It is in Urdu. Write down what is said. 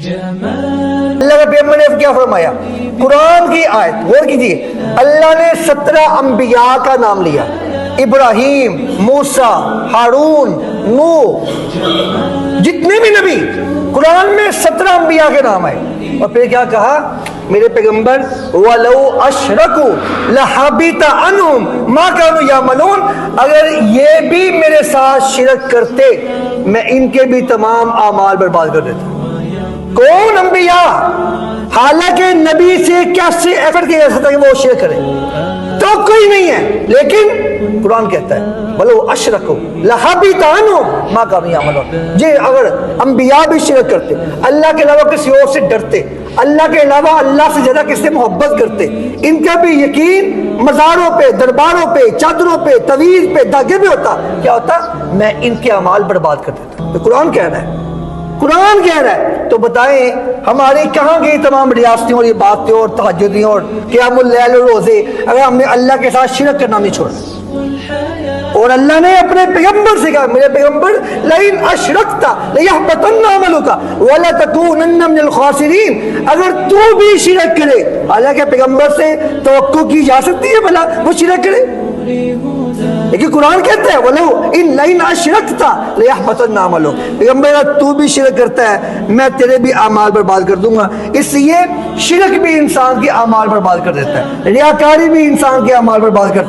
اللہ کے پیغمبر نے کیا فرمایا؟ قرآن کی آیت غور کیجیے، اللہ نے 17 انبیاء کا نام لیا، ابراہیم، موسیٰ، ہارون، نوح، جتنے بھی نبی قرآن میں 17 انبیاء کے نام آئے، اور پھر کیا کہا؟ میرے پیغمبر وَلَوْ أَشْرَكُوا لَحَبِطَ عَنْهُمْ مَا كَانُوا يَعْمَلُونَ، اگر یہ بھی میرے ساتھ شرک کرتے میں ان کے بھی تمام اعمال برباد کر دیتا۔ کون؟ انبیاء۔ حالانکہ نبی سے کیا سے ایفرٹ کیا جا سکتا ہے کہ وہ شرک کرے؟ تو کوئی نہیں ہے، لیکن قرآن کہتا ہے وَلَوْ أَشْرَكُوا لَحَبِطَ عَنْهُمْ مَا كَانُوا يَعْمَلُونَ۔ جی اگر انبیاء بھی شرک کرتے، اللہ کے علاوہ کسی اور سے ڈرتے، اللہ کے علاوہ اللہ سے زیادہ کس سے محبت کرتے، ان کا بھی یقین مزاروں پہ، درباروں پہ، چادروں پہ، تویز پہ، دھاگے پہ ہوتا، کیا ہوتا؟ میں ان کے اعمال برباد کر دیتا۔ تو قرآن کہہ رہا ہے، قرآن کہہ رہا ہے، تو بتائیں ہماری کہاں گئی تمام ریاستیں اور یہ باتیں اور تہجدیں اور قیام اللیل اور روزے، اگر ہم نے اللہ کے ساتھ شرک کرنا نہیں چھوڑا؟ اور اللہ نے اپنے پیغمبر سے کہا، میرے پیغمبر لَإِنْ أَشْرَكْتَ لَيَحْبَطَنَّ عَمَلُكَ وَلَتَكُونَنَّ مِنَ الْخَاسِرِينَ۔ اگر تو بھی شرک کرے، حالانکہ پیغمبر سے توقع کی جا سکتی ہے بھلا وہ شرک کرے، لیکن قرآن کہتا ہے لَإِنْ أَشْرَكْتَ لَيَحْبَطَنَّ عَمَلُكَ، پیغمبر اگر تو بھی شرک کرتا ہے میں تیرے بھی اعمال برباد کر دوں گا۔ اس لیے شرک بھی انسان کے اعمال برباد کر دیتا ہے، ریاکاری بھی انسان کے اعمال برباد کرتی ہے۔